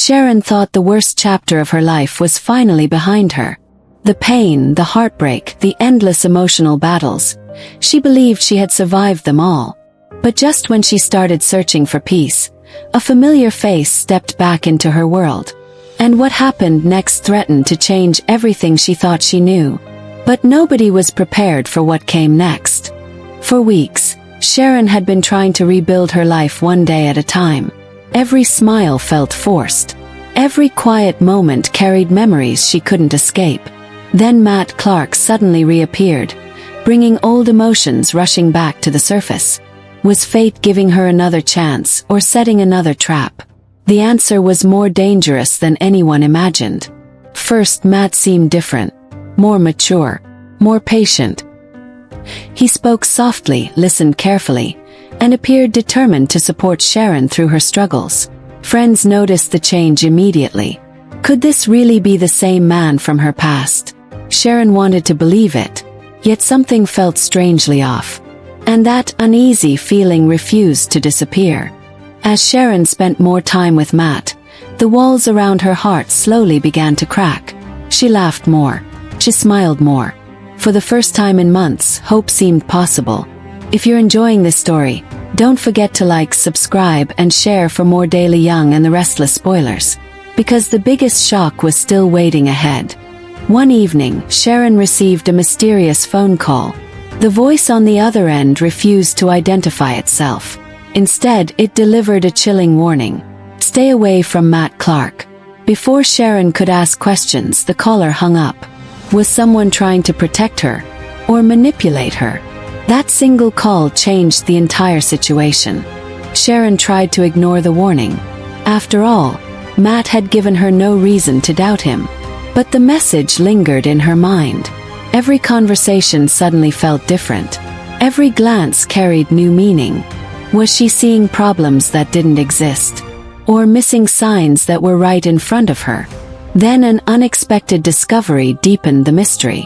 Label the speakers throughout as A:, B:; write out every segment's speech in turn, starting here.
A: Sharon thought the worst chapter of her life was finally behind her. The pain, the heartbreak, the endless emotional battles. She believed she had survived them all. But just when she started searching for peace, a familiar face stepped back into her world. And what happened next threatened to change everything she thought she knew. But nobody was prepared for what came next. For weeks, Sharon had been trying to rebuild her life one day at a time. Every smile felt forced. Every quiet moment carried memories she couldn't escape. Then Matt Clark suddenly reappeared, bringing old emotions rushing back to the surface. Was fate giving her another chance or setting another trap? The answer was more dangerous than anyone imagined. First, Matt seemed different, more mature, more patient. He spoke softly, listened carefully, and appeared determined to support Sharon through her struggles. Friends noticed the change immediately. Could this really be the same man from her past? Sharon wanted to believe it, yet something felt strangely off. And that uneasy feeling refused to disappear. As Sharon spent more time with Matt, the walls around her heart slowly began to crack. She laughed more. She smiled more. For the first time in months, hope seemed possible. If you're enjoying this story, don't forget to like, subscribe, and share for more Daily Young and the Restless Spoilers. Because the biggest shock was still waiting ahead. One evening, Sharon received a mysterious phone call. The voice on the other end refused to identify itself. Instead, it delivered a chilling warning. Stay away from Matt Clark. Before Sharon could ask questions, the caller hung up. Was someone trying to protect her? Or manipulate her? That single call changed the entire situation. Sharon tried to ignore the warning. After all, Matt had given her no reason to doubt him. But the message lingered in her mind. Every conversation suddenly felt different. Every glance carried new meaning. Was she seeing problems that didn't exist? Or missing signs that were right in front of her? Then an unexpected discovery deepened the mystery.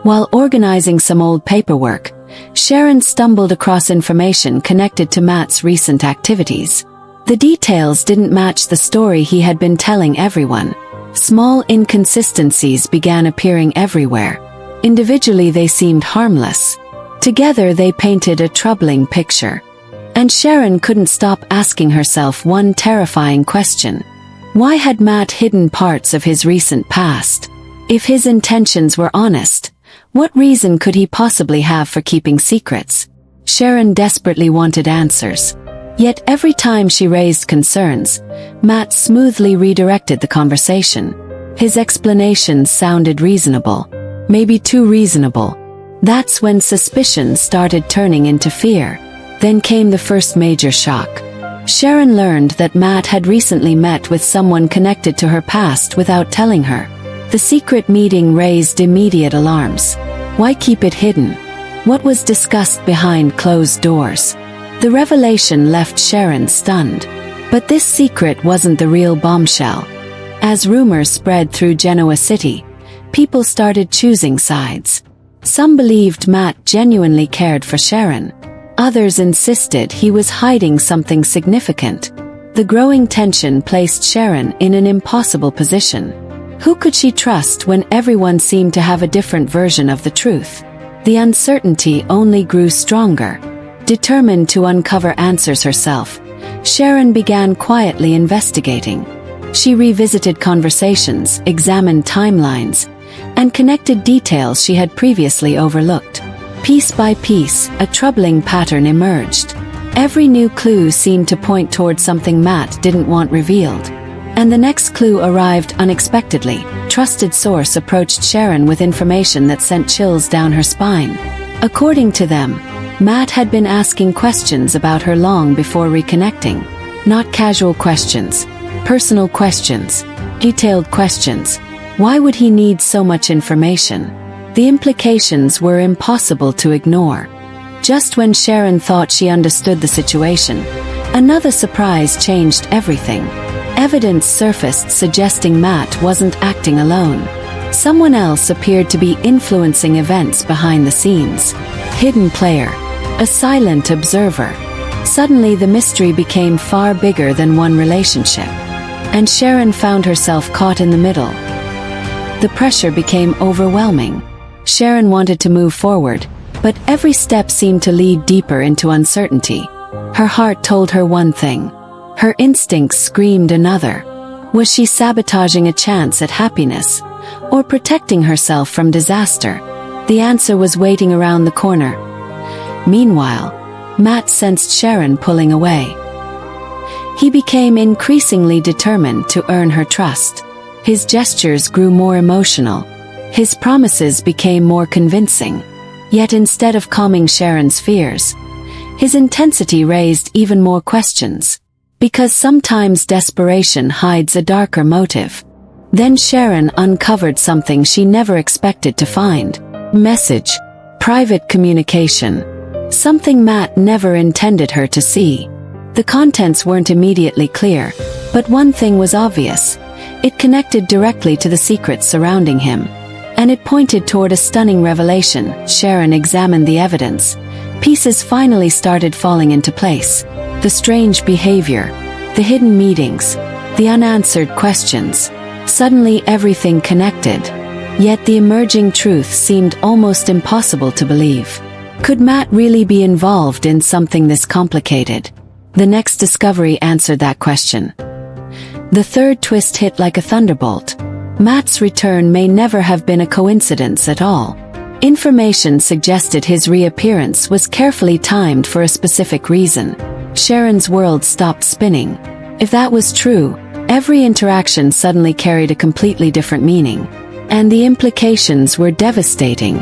A: While organizing some old paperwork, Sharon stumbled across information connected to Matt's recent activities. The details didn't match the story he had been telling everyone. Small inconsistencies began appearing everywhere. Individually they seemed harmless. Together they painted a troubling picture. And Sharon couldn't stop asking herself one terrifying question. Why had Matt hidden parts of his recent past? If his intentions were honest, what reason could he possibly have for keeping secrets? Sharon desperately wanted answers. Yet every time she raised concerns, Matt smoothly redirected the conversation. His explanations sounded reasonable. Maybe too reasonable. That's when suspicions started turning into fear. Then came the first major shock. Sharon learned that Matt had recently met with someone connected to her past without telling her. The secret meeting raised immediate alarms. Why keep it hidden? What was discussed behind closed doors? The revelation left Sharon stunned. But this secret wasn't the real bombshell. As rumors spread through Genoa City, people started choosing sides. Some believed Matt genuinely cared for Sharon. Others insisted he was hiding something significant. The growing tension placed Sharon in an impossible position. Who could she trust when everyone seemed to have a different version of the truth? The uncertainty only grew stronger. Determined to uncover answers herself, Sharon began quietly investigating. She revisited conversations, examined timelines, and connected details she had previously overlooked. Piece by piece, a troubling pattern emerged. Every new clue seemed to point toward something Matt didn't want revealed. And the next clue arrived unexpectedly. Trusted source approached Sharon with information that sent chills down her spine. According to them, Matt had been asking questions about her long before reconnecting. Not casual questions. Personal questions. Detailed questions. Why would he need so much information? The implications were impossible to ignore. Just when Sharon thought she understood the situation, another surprise changed everything. Evidence surfaced suggesting Matt wasn't acting alone. Someone else appeared to be influencing events behind the scenes. Hidden player. A silent observer. Suddenly the mystery became far bigger than one relationship. and Sharon found herself caught in the middle. The pressure became overwhelming. Sharon wanted to move forward, but every step seemed to lead deeper into uncertainty. Her heart told her one thing. Her instincts screamed another. Was she sabotaging a chance at happiness, or protecting herself from disaster? The answer was waiting around the corner. Meanwhile, Matt sensed Sharon pulling away. He became increasingly determined to earn her trust. His gestures grew more emotional. His promises became more convincing. Yet instead of calming Sharon's fears, his intensity raised even more questions. Because sometimes desperation hides a darker motive. Then Sharon uncovered something she never expected to find. Message. Private communication. Something Matt never intended her to see. The contents weren't immediately clear, but one thing was obvious. It connected directly to the secrets surrounding him. And it pointed toward a stunning revelation. Sharon examined the evidence. Pieces finally started falling into place. The strange behavior, the hidden meetings, the unanswered questions. Suddenly everything connected. Yet the emerging truth seemed almost impossible to believe. Could Matt really be involved in something this complicated? The next discovery answered that question. The third twist hit like a thunderbolt. Matt's return may never have been a coincidence at all. Information suggested his reappearance was carefully timed for a specific reason. Sharon's world stopped spinning. If that was true, every interaction suddenly carried a completely different meaning. And the implications were devastating.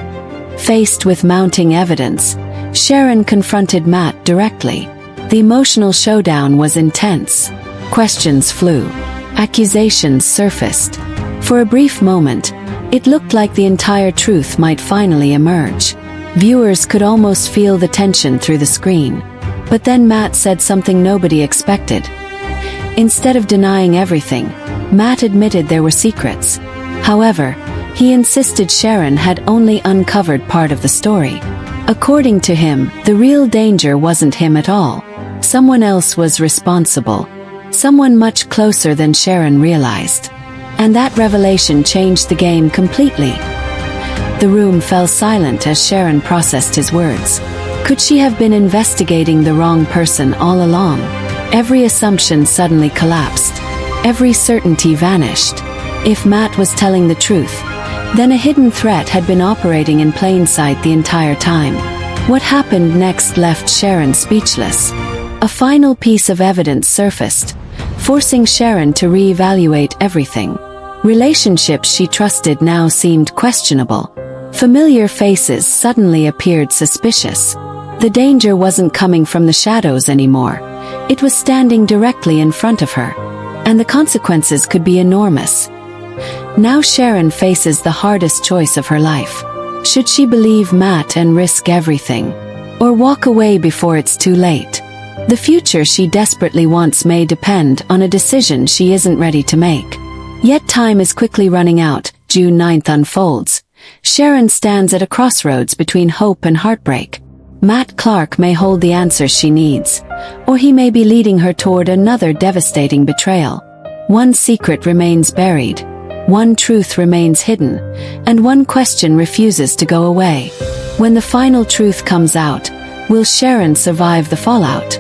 A: Faced with mounting evidence, Sharon confronted Matt directly. The emotional showdown was intense. Questions flew. Accusations surfaced. For a brief moment, it looked like the entire truth might finally emerge. Viewers could almost feel the tension through the screen. But then Matt said something nobody expected. Instead of denying everything, Matt admitted there were secrets. However, he insisted Sharon had only uncovered part of the story. According to him, the real danger wasn't him at all. Someone else was responsible. Someone much closer than Sharon realized. And that revelation changed the game completely. The room fell silent as Sharon processed his words. Could she have been investigating the wrong person all along? Every assumption suddenly collapsed. Every certainty vanished. If Matt was telling the truth, then a hidden threat had been operating in plain sight the entire time. What happened next left Sharon speechless. A final piece of evidence surfaced, forcing Sharon to reevaluate everything. Relationships she trusted now seemed questionable. Familiar faces suddenly appeared suspicious. The danger wasn't coming from the shadows anymore. It was standing directly in front of her. And the consequences could be enormous. Now Sharon faces the hardest choice of her life. Should she believe Matt and risk everything? Or walk away before it's too late? The future she desperately wants may depend on a decision she isn't ready to make. Yet time is quickly running out. June 9th unfolds. Sharon stands at a crossroads between hope and heartbreak. Matt Clark may hold the answers she needs, or he may be leading her toward another devastating betrayal. One secret remains buried, one truth remains hidden, and one question refuses to go away. When the final truth comes out, will Sharon survive the fallout?